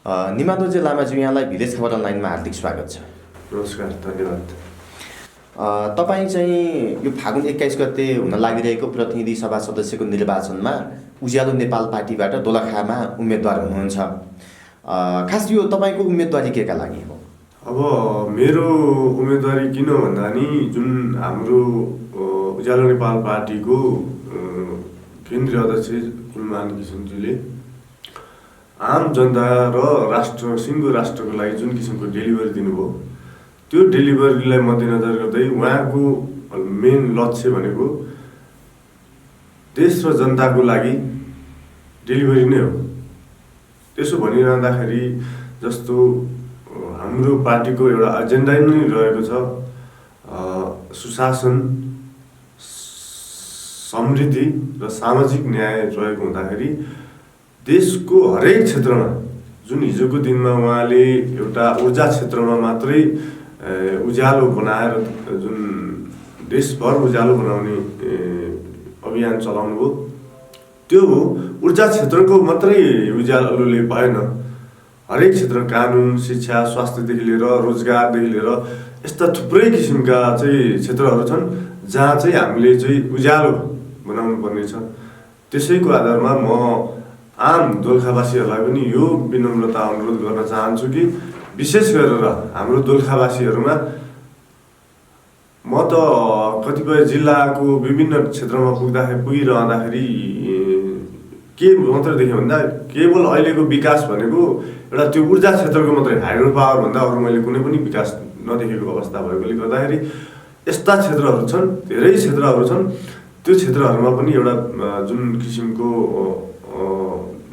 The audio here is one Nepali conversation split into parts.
निमादोजी लामाज्यू यहाँलाई भिलेज खबर अनलाइनमा हार्दिक स्वागत छ। नमस्कार, धन्यवाद। तपाईँ चाहिँ यो फागुन 21 गते हुन लागिरहेको प्रतिनिधि सभा सदस्यको निर्वाचनमा उज्यालो नेपाल पार्टीबाट दोलखामा उम्मेदवार हुनुहुन्छ। खास यो तपाईँको उम्मेदवारी केका लागि हो? अब मेरो उम्मेदवारी किन भन्दा नि जुन हाम्रो उज्यालो नेपाल पार्टीको केन्द्रीय अध्यक्ष कुलमान किसिमजीले आम जनता र सिङ्गो राष्ट्रको लागि जुन किसिमको डेलिभरी दिनुभयो, त्यो डेलिभरीलाई मध्यनजर गर्दै उहाँको मेन लक्ष्य भनेको देश र जनताको लागि डेलिभरी नै हो। त्यसो भनिरहँदाखेरि जस्तो हाम्रो पार्टीको एउटा एजेन्डा नै रहेको छ सुशासन, समृद्धि र सामाजिक न्याय रहेको हुँदाखेरि देशको हरेक क्षेत्रमा जुन हिजोको दिनमा उहाँले एउटा ऊर्जा क्षेत्रमा मात्रै उज्यालो बनाएर जुन देशभर उज्यालो बनाउने अभियान चलाउनु भयो, त्यो ऊर्जा क्षेत्रको मात्रै उज्यालोले भएन। हरेक क्षेत्र कानुन, शिक्षा, स्वास्थ्यदेखि लिएर रोजगारदेखि लिएर यस्ता थुप्रै किसिमका चाहिँ क्षेत्रहरू छन् जहाँ चाहिँ हामीले चाहिँ उज्यालो बनाउनु पर्ने छ। त्यसैको आधारमा म आम दोलखावासीहरूलाई पनि यो विनम्रता अनुरोध गर्न चाहन्छु कि विशेष गरेर हाम्रो दोलखावासीहरूमा म त कतिपय जिल्लाको विभिन्न क्षेत्रमा पुगिरहँदाखेरि के मात्रै देखेँ भन्दा केवल अहिलेको विकास भनेको एउटा त्यो ऊर्जा क्षेत्रको मात्रै, हाइड्रो पावर भन्दा अरू मैले कुनै पनि विकास नदेखेको अवस्था भएकोले गर्दाखेरि यस्ता क्षेत्रहरू छन्, धेरै क्षेत्रहरू छन्। त्यो क्षेत्रहरूमा पनि एउटा जुन किसिमको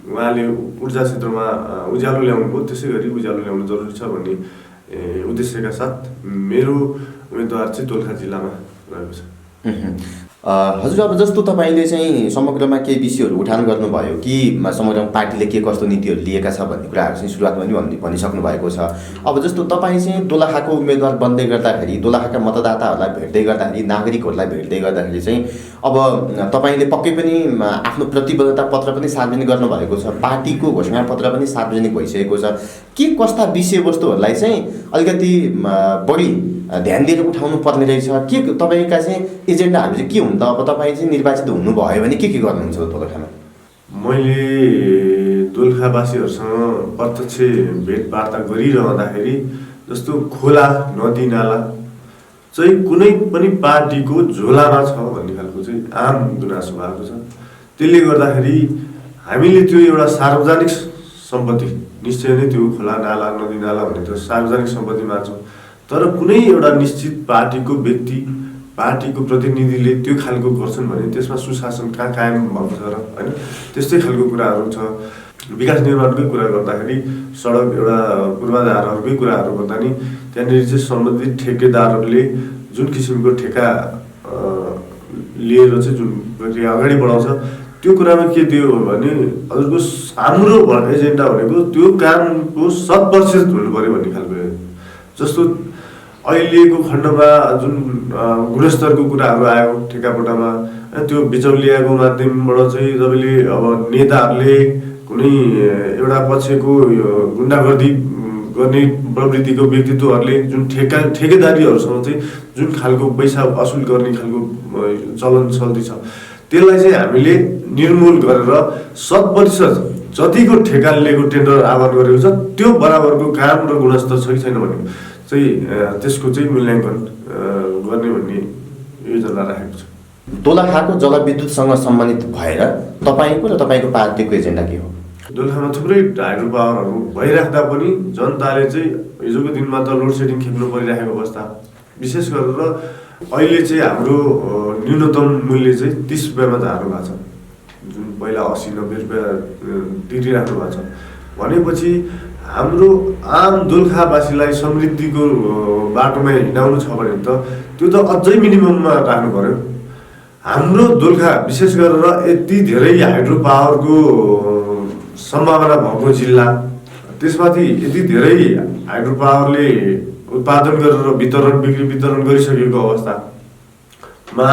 उहाँले ऊर्जा क्षेत्रमा उज्यालो ल्याउनु भयो, त्यसै गरी उज्यालो ल्याउनु जरुरी छ भन्ने उद्देश्यका साथ मेरो उम्मेदवार चाहिँ दोलखा जिल्लामा रहेको छ। हजुर, अब जस्तो तपाईँले चाहिँ समग्रमा केही विषयहरू उठान गर्नुभयो कि समग्रमा पार्टीले के कस्तो नीतिहरू लिएका छ भन्ने कुराहरू चाहिँ सुरुवातमा पनि भनिसक्नु भएको छ। अब जस्तो तपाईँ चाहिँ दोलखाको उम्मेदवार बन्दै गर्दाखेरि, दोलखाका मतदाताहरूलाई भेट्दै गर्दाखेरि, नागरिकहरूलाई भेट्दै गर्दाखेरि चाहिँ अब तपाईँले पक्कै पनि आफ्नो प्रतिबद्धता पत्र पनि सार्वजनिक गर्नुभएको छ, पार्टीको घोषणा पत्र पनि सार्वजनिक भइसकेको छ। के कस्ता विषयवस्तुहरूलाई चाहिँ अलिकति बढी ध्यान दिएर उठाउनु पर्ने रहेछ? के तपाईँका चाहिँ एजेन्डाहरू चाहिँ के हुन्छ? अब तपाईँ चाहिँ निर्वाचित हुनुभयो भने के गर्नुहुन्छ दोलखामा? मैले दोलखावासीहरूसँग प्रत्यक्ष भेटवार्ता गरिरहँदाखेरि जस्तो खोला, नदी, नाला चाहिँ कुनै पनि पार्टीको झोलामा छ भन्ने खालको चाहिँ आम गुनासो भएको छ। त्यसले गर्दाखेरि हामीले त्यो एउटा सार्वजनिक सम्पत्ति, निश्चय नै त्यो खोला, नाला, नदी, नाला भन्ने त सार्वजनिक सम्पत्ति मान्छौँ, तर कुनै एउटा निश्चित पार्टीको व्यक्ति, पार्टीको प्रतिनिधिले त्यो खालको गर्छन् भने त्यसमा सुशासन कहाँ कायम भएको छ र होइन? त्यस्तै खालको कुराहरू छ। विकास निर्माणकै कुरा गर्दाखेरि सडक एउटा पूर्वाधारहरूकै कुराहरू गर्दा नि त्यहाँनिर चाहिँ सम्बन्धित ठेकेदारहरूले जुन किसिमको ठेका लिएर चाहिँ जुन प्रक्रिया अगाडि बढाउँछ, त्यो कुरामा के दियो भने हजुरको हाम्रो एजेन्डा भनेको त्यो कामको 100% हुनु पऱ्यो भन्ने खालको। जस्तो अहिलेको खण्डमा जुन गुणस्तरको कुराहरू आयो ठेकापट्टामा, त्यो बिचौलियाको माध्यमबाट चाहिँ तपाईँले अब नेताहरूले कुनै एउटा पक्षको गुन्डागर्दी गर्ने प्रवृत्तिको व्यक्तित्वहरूले जुन ठेकेदारीहरूसँग चाहिँ जुन खालको पैसा असुल गर्ने खालको चलन चल्ती छ, त्यसलाई चाहिँ हामीले निर्मूल गरेर 100% जतिको ठेका लिएको टेन्डर आह्वान गरेको छ त्यो बराबरको काम र गुणस्तर छ कि छैन भने चाहिँ त्यसको चाहिँ मूल्याङ्कन गर्ने भन्ने योजना राखेको छ। दोलखाको जलविद्युतसँग सम्बन्धित भएर तपाईँको र तपाईँको पार्टीको एजेन्डा के हो? दोलखामा थुप्रै हाइड्रो पावरहरू भइराख्दा पनि जनताले चाहिँ हिजोको दिनमा त लोड सेडिङ खेप्नु परिरहेको अवस्था, विशेष गरेर अहिले चाहिँ हाम्रो न्यूनतम मूल्य चाहिँ 30 रुपियाँमा झार्नु भएको छ, जुन पहिला 80-90 रुपियाँ तिरिराख्नु भएको छ। भनेपछि हाम्रो आम दोलखावासीलाई समृद्धिको बाटोमा हिँडाउनु छ भने त त्यो त अझै मिनिमममा राख्नु पर्यो। हाम्रो दोलखा विशेष गरेर यति धेरै हाइड्रो पावरको सम्भावना भएको जिल्ला, त्यसमाथि यति धेरै हाइड्रो पावरले उत्पादन गरेर बिक्री वितरण गरिसकेको अवस्थामा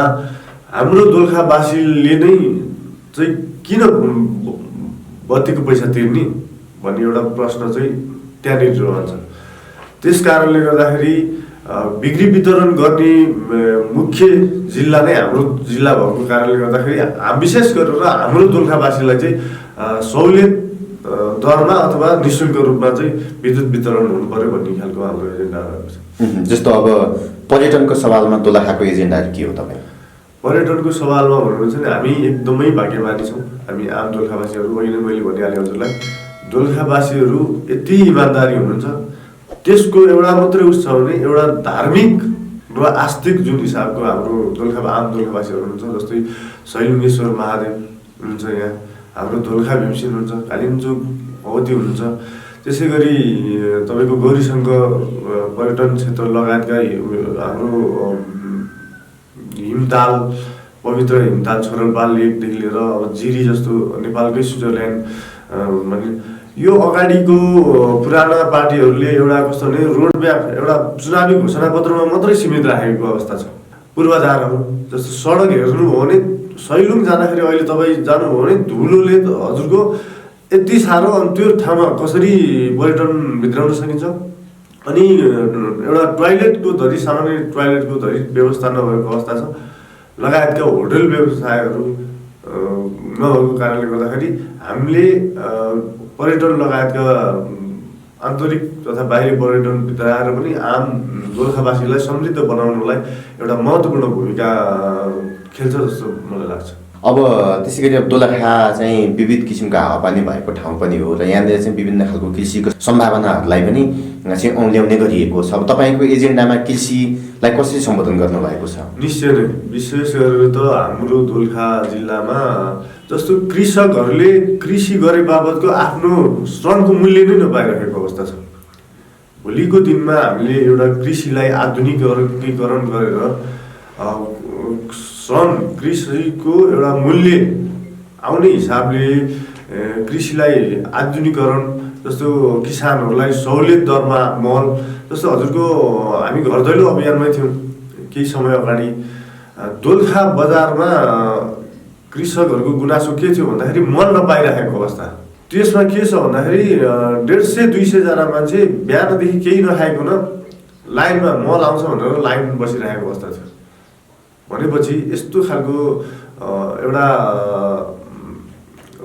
हाम्रो दोलखावासीले नै चाहिँ किन बत्तीको पैसा तिर्ने भन्ने एउटा प्रश्न चाहिँ त्यहाँनिर रहन्छ। त्यस कारणले गर्दाखेरि बिक्री वितरण गर्ने मुख्य जिल्ला नै हाम्रो जिल्ला भएको कारणले गर्दाखेरि विशेष गरेर हाम्रो दोलखावासीलाई चाहिँ सहुलियत दरमा अथवा निःशुल्क रूपमा चाहिँ विद्युत वितरण हुनु पर्यो भन्ने खालको हाम्रो एजेन्डा रहेको छ। जस्तो अब पर्यटनको सवालमा दोलखाको एजेन्डाहरू के हो तपाईँ? पर्यटनको सवालमा भन्नुहुन्छ भने हामी एकदमै भाग्यमानी छौँ। हामी आम दोलखावासीहरू, अहिले मैले भनिहालेँ हजुरलाई, दोलखावासीहरू यति इमान्दारी हुनुहुन्छ। त्यसको एउटा मात्रै उस छ भने एउटा धार्मिक र आस्तिक जुन हिसाबको हाम्रो आम दोलखावासीहरू हुनुहुन्छ, जस्तै शैलुङ्गेश्वर महादेव हुनुहुन्छ, यहाँ हाम्रो दोलखा भीमसेन हुनुहुन्छ, कालिम्चोक भगवती हुनुहुन्छ, त्यसै गरी तपाईँको गौरीशङ्कर पर्यटन क्षेत्र लगायतका हाम्रो हिमताल, पवित्र हिमताल छोरलपाल लेकदेखि लिएर अब जिरी जस्तो नेपालकै स्विजरल्यान्ड भन्ने यो अगाडिको पुराना पार्टीहरूले एउटा कस्तो भने रोड म्याप एउटा चुनावी घोषणापत्रमा मात्रै सीमित राखेको अवस्था छ। पूर्वाधारहरू जस्तो सडक हेर्नुभयो भने सैलुङ जाँदाखेरि अहिले तपाईँ जानुभयो भने धुलोले हजुरको यति साह्रो, अनि त्यो ठाउँमा कसरी पर्यटन भित्राउन सकिन्छ। अनि एउटा टोयलेटको धरि, सामान्य टोयलेटको धरि व्यवस्था नभएको अवस्था छ। लगायतका होटल व्यवसायहरू नभएको कारणले गर्दाखेरि हामीले पर्यटन लगायतका आन्तरिक तथा बाहिरी पर्यटन भित्र आएर पनि आम गोर्खावासीलाई समृद्ध बनाउनलाई एउटा महत्त्वपूर्ण भूमिका खेल्छ जस्तो मलाई लाग्छ। अब त्यसै गरी अब दोलखा चाहिँ विविध किसिमको हावापानी भएको ठाउँ पनि हो र यहाँनिर चाहिँ विभिन्न खालको कृषिको सम्भावनाहरूलाई पनि चाहिँ औँल्याउने गरिएको छ। अब तपाईँको एजेन्डामा कृषिलाई कसरी सम्बोधन गर्नुभएको छ? निश्चय नै, विशेष गरेर त हाम्रो दोलखा जिल्लामा जस्तो कृषकहरूले कृषि गरे बाबतको आफ्नो श्रमको मूल्य नै नपाइरहेको अवस्था छ। भोलिको दिनमा हामीले एउटा कृषिलाई आधुनिकीकरण गरेर श्रम कृषिको एउटा मूल्य आउने हिसाबले कृषिलाई आधुनिकीकरण, जस्तो किसानहरूलाई सहुलियत दरमा मल, जस्तो हजुरको हामी घर दैलो अभियानमै थियौँ केही समय अगाडि। दोलखा बजारमा कृषकहरूको गुनासो के थियो भन्दाखेरि मल नपाइरहेको अवस्था। त्यसमा के छ भन्दाखेरि 150-200 जना मान्छे बिहानदेखि केही नखाइकन लाइनमा मल आउँछ भनेर लाइन बसिरहेको अवस्था थियो। भनेपछि यस्तो खालको एउटा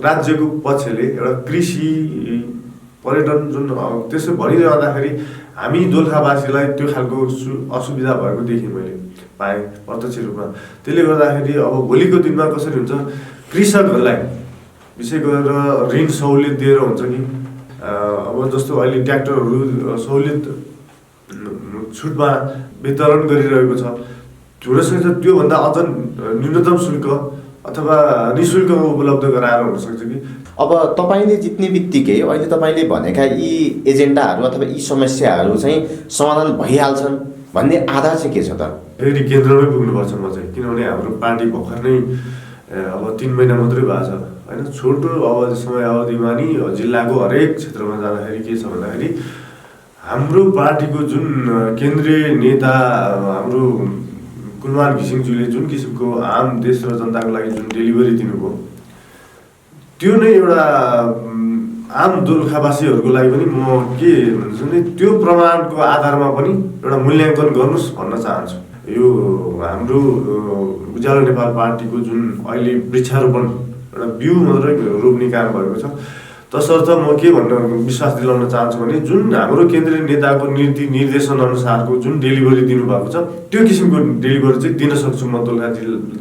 राज्यको पक्षले एउटा कृषि पर्यटन जुन त्यसो भनिरहँदाखेरि हामी दोलखावासीलाई त्यो खालको असुविधा भएको देखेँ, मैले पाएँ प्रत्यक्ष रूपमा। त्यसले गर्दाखेरि अब भोलिको दिनमा कसरी हुन्छ, कृषकहरूलाई विशेष गरेर ऋण सहुलियत दिएर हुन्छ कि अब जस्तो अहिले ट्र्याक्टरहरू सहुलियत छुटमा वितरण गरिरहेको छ, हुनसक्छ त्योभन्दा अझ न्यूनतम शुल्क अथवा निःशुल्क उपलब्ध गराएर हुनसक्छ कि। अब तपाईँले जित्ने बित्तिकै अहिले तपाईँले भनेका यी एजेन्डाहरू अथवा यी समस्याहरू चाहिँ समाधान भइहाल्छन् भन्ने आधार चाहिँ के छ त? फेरि केन्द्रमै पुग्नुपर्छ म चाहिँ, किनभने हाम्रो पार्टी भर्खर नै अब 3 महिना मात्रै भएको छ होइन। छोटो समय अवधिमा नि जिल्लाको हरेक क्षेत्रमा जाँदाखेरि के छ भन्दाखेरि हाम्रो पार्टीको जुन केन्द्रीय नेता हाम्रो कुलमान घिसिङज्यूले जुन किसिमको आम देश र जनताको लागि जुन डेलिभरी दिनुभयो, त्यो नै एउटा आम दोलखावासीहरूको लागि पनि म के भन्छु भने त्यो प्रमाणको आधारमा पनि एउटा मूल्याङ्कन गर्नुहोस् भन्न चाहन्छु। यो हाम्रो उज्यालो नेपाल पार्टीको जुन अहिले वृक्षारोपण एउटा बिउ मात्रै रोप्ने काम भएको छ, तसर्थ म के भन्न विश्वास दिलाउन चाहन्छु भने जुन हाम्रो केन्द्रीय नेताको नीति निर्देशन अनुसारको जुन डेलिभरी दिनुभएको छ त्यो किसिमको डेलिभरी चाहिँ दिन सक्छु म दोलखा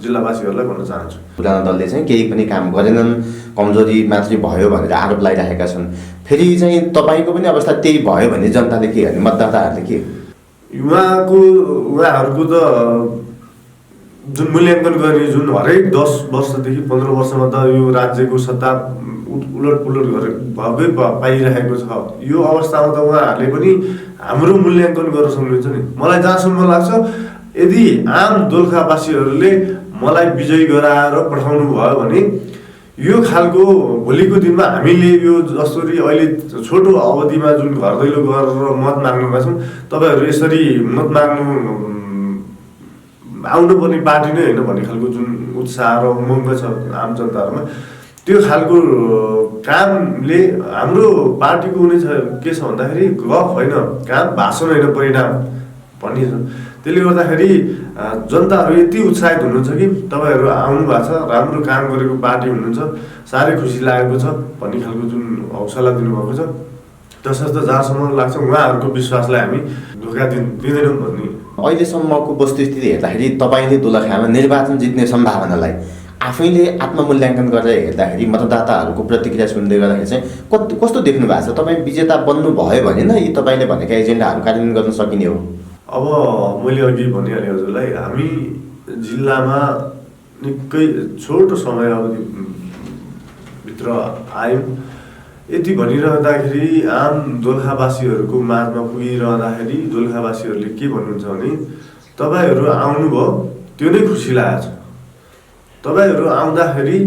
जिल्लावासीहरूलाई भन्न चाहन्छु। पुरानो दलले चाहिँ केही पनि काम गरेनन्, कमजोरी मात्रै भयो भनेर आरोप लगाइरहेका छन्। फेरि चाहिँ तपाईँको पनि अवस्था त्यही भयो भने जनताले के गर्ने, मतदाताहरूले के? उहाँहरूको त जुन मूल्याङ्कन गर्ने जुन हरेक 10 वर्षदेखि 15 वर्षमा त यो राज्यको सत्ता उलटपुलट भएकै पाइरहेको छ। यो अवस्थामा त उहाँहरूले पनि हाम्रो मूल्याङ्कन गर्न सक्नुहुन्छ नि। मलाई जहाँसम्म लाग्छ यदि आम दोलखावासीहरूले मलाई विजयी गराएर पठाउनु भयो भने यो खालको भोलिको दिनमा हामीले यो जसरी अहिले छोटो अवधिमा जुन घर दैलो गरेर मत माग्नुका छौँ, तपाईँहरू यसरी मत माग्नु आउनुपर्ने पार्टी नै होइन भन्ने खालको जुन उत्साह र उमङ्ग छ आम जनताहरूमा, त्यो खालको कामले हाम्रो पार्टीको हुने के छ भन्दाखेरि गफ होइन, काम भाषण होइन, परिणाम भन्ने छ। त्यसले गर्दाखेरि जनताहरू यति उत्साहित हुनुहुन्छ कि तपाईँहरू आउनु भएको छ, राम्रो काम गरेको पार्टी हुनुहुन्छ, साह्रै खुसी लागेको छ भन्ने खालको जुन हौसला दिनुभएको छ, तसर्थ जहाँसम्म लाग्छ उहाँहरूको विश्वासलाई हामी धोका दिँदैनौँ भन्ने। अहिलेसम्मको वस्तुस्थिति हेर्दाखेरि तपाईँले दोलखामा निर्वाचन जित्ने सम्भावनालाई आफैले आत्ममूल्याङ्कन गरेर हेर्दाखेरि, मतदाताहरूको प्रतिक्रिया सुन्दै गर्दाखेरि चाहिँ कस्तो देख्नु भएको छ? तपाईँ विजेता बन्नुभयो भने न यी तपाईँले भनेका एजेन्डाहरू कार्यान्वयन गर्न सकिने हो? अब मैले अघि भनिहालेँ हजुरलाई, हामी जिल्लामा निकै छोटो समय अवधिभित्र आयौँ। यति भनिरहँदाखेरि आम दोलखावासीहरूको माझमा पुगिरहँदाखेरि दोलखावासीहरूले के भन्नुहुन्छ भने तपाईँहरू आउनुभयो त्यो नै खुसी लागेको छ। तपाईँहरू आउँदाखेरि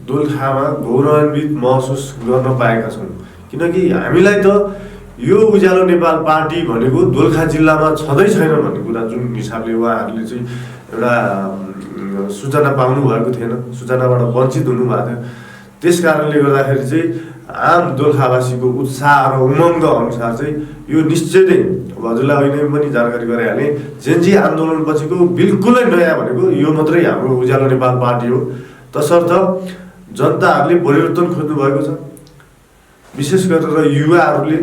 दोलखामा गौरवान्वित महसुस गर्न पाएका छौँ, किनकि हामीलाई त यो उज्यालो नेपाल पार्टी भनेको दोलखा जिल्लामा छँदै छैन भन्ने कुरा जुन हिसाबले उहाँहरूले चाहिँ एउटा सूचना पाउनु भएको थिएन, सूचनाबाट वञ्चित हुनुभएको थियो। त्यस कारणले गर्दाखेरि चाहिँ आम दोलखावासीको उत्साह र उमङ्ग अनुसार चाहिँ यो निश्चय नै, अब हजुरलाई अहिले पनि जानकारी गराइहालेँ, जेनजी आन्दोलनपछिको बिल्कुलै नयाँ भनेको यो मात्रै हाम्रो उज्यालो नेपाल पार्टी हो। तसर्थ जनताहरूले परिवर्तन खोज्नु भएको छ, विशेष गरेर युवाहरूले।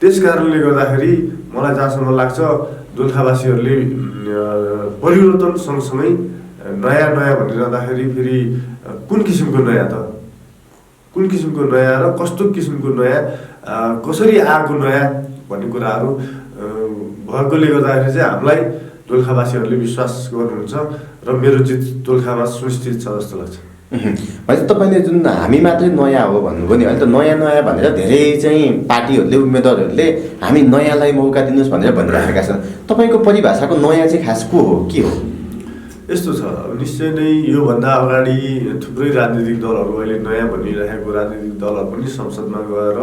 त्यस कारणले गर्दाखेरि मलाई जहाँसम्म लाग्छ दोलखावासीहरूले परिवर्तन सँगसँगै नयाँ नयाँ भनिरहँदाखेरि फेरि कुन किसिमको नयाँ त, कुन किसिमको नयाँ र कस्तो किसिमको नयाँ, कसरी आएको नयाँ भन्ने कुराहरू भएकोले गर्दाखेरि चाहिँ हामीलाई दोलखावासीहरूले विश्वास गर्नुहुन्छ र मेरो जित दोलखामा सुनिश्चित छ जस्तो लाग्छ। भनेपछि तपाईँले जुन हामी मात्रै नयाँ हो भन्नुभयो नि, अहिले त नयाँ नयाँ भनेर धेरै चाहिँ पार्टीहरूले, उम्मेदवारहरूले हामी नयाँलाई मौका दिनुहोस् भनेर भनिराखेका छन्। तपाईँको परिभाषाको नयाँ चाहिँ खास को हो, के हो? यस्तो छ, निश्चय नै योभन्दा अगाडि थुप्रै राजनीतिक दलहरू, अहिले नयाँ भनिरहेको राजनीतिक दलहरू पनि संसदमा गएर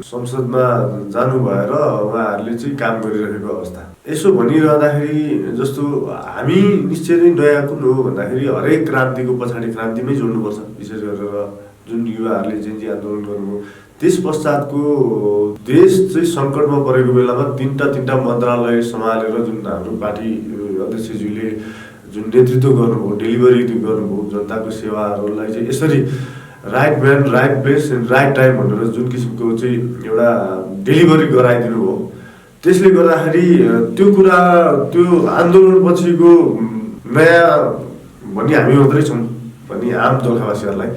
संसदमा जानु भएर उहाँहरूले चाहिँ काम गरिरहेको अवस्था। यसो भनिरहँदाखेरि जस्तो हामी निश्चय नै नयाँ कुन हो भन्दाखेरि हरेक क्रान्तिको पछाडि क्रान्तिमै जोड्नुपर्छ। विशेष गरेर जुन युवाहरूले जेनजी आन्दोलन गर्नुभयो त्यस पश्चातको देश चाहिँ सङ्कटमा परेको बेलामा तिनवटा मन्त्रालय सम्हालेर जुन हाम्रो पार्टी अध्यक्षज्यूले जुन नेतृत्व गर्नुभयो, डेलिभरी गर्नुभयो, जनताको सेवाहरूलाई चाहिँ यसरी right man right place and right time भनेर जुन किसिमको चाहिँ एउटा डेलिभरी गराइदिनु भयो, त्यसले गर्दाखेरि त्यो कुरा, त्यो आन्दोलनपछिको नयाँ भन्ने हामी मात्रै छौँ भन्ने आम दोलखावासीहरूलाई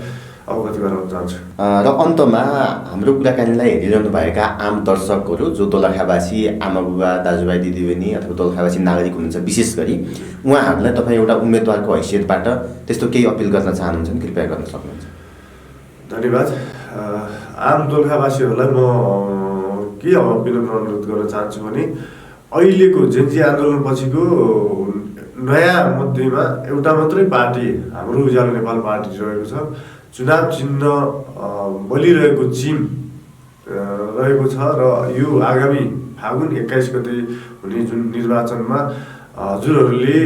अवगत गराउन चाहन्छु। र अन्तमा हाम्रो कुराकानीलाई हेरिरहनुभएका आम दर्शकहरू जो दोलखावासी आमा बुबा, दाजुभाइ, दिदीबहिनी अथवा दोलखावासी नागरिक हुनुहुन्छ, विशेष गरी उहाँहरूलाई तपाईँ एउटा उम्मेदवारको हैसियतबाट त्यस्तो केही अपिल गर्न चाहनुहुन्छ भने कृपया गर्न सक्नुहुन्छ। धन्यवाद। आम दोलखावासीहरूलाई म के विनम्र अनुरोध गर्न चाहन्छु भने अहिलेको जेनजी आन्दोलनपछिको नयाँ मध्येमा एउटा मात्रै पार्टी हाम्रो उज्यालो नेपाल पार्टी रहेको छ। चुनाव चिन्ह बलिरहेको चिम रहेको छ र यो आगामी फागुन 21 गते हुने जुन निर्वाचनमा हजुरहरूले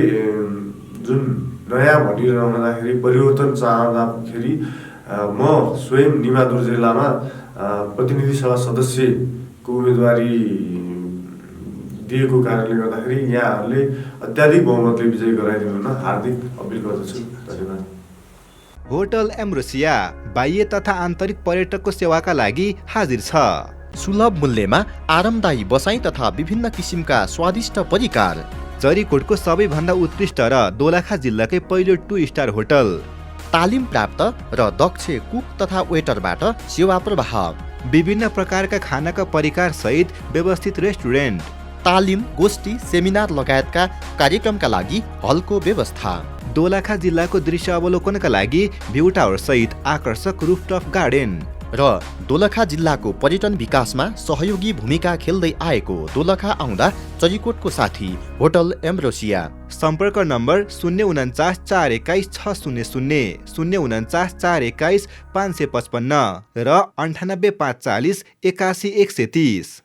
जुन नयाँ भनिरहँदाखेरि परिवर्तन चाहँदाखेरि म स्वयं निमादुर जिल्लामा प्रतिनिधि सभा सदस्यको उम्मेदवारी दिएको कारणले गर्दाखेरि यहाँहरूले अत्याधिक बहुमतले विजय गराइदिनु हुन हार्दिक अपिल गर्दछु। धन्यवाद। होटल एम्ब्रोसिया बाह्य तथा आन्तरिक पर्यटकको सेवाका लागि हाजिर छ। सुलभ मूल्यमा आरामदायी बसाई तथा विभिन्न किसिमका स्वादिष्ट परिकार। जरीकोटको सबैभन्दा उत्कृष्ट र दोलखा जिल्लाकै पहिलो 2 स्टार होटल। तालिम प्राप्त र दक्ष कुक तथा वेटरबाट सेवा प्रवाह। विभिन्न प्रकारका खानाका परिकार सहित व्यवस्थित रेस्टुरेन्ट। तालिम, गोष्ठी, सेमिनार लगायतका कार्यक्रमका लागि हलको व्यवस्था। दोलखा जिल्लाको दृश्य अवलोकनका लागि भ्यू टावर सहित आकर्षक रूफटप गार्डन। र दोलखा जिल्लाको पर्यटन विकासमा सहयोगी भूमिका खेल्दै आएको दोलखा आउँदा चरीकोटको साथी होटल एम्ब्रोसिया। सम्पर्क नम्बर 049 421 600, 049 421 555 र 98 540 81 130।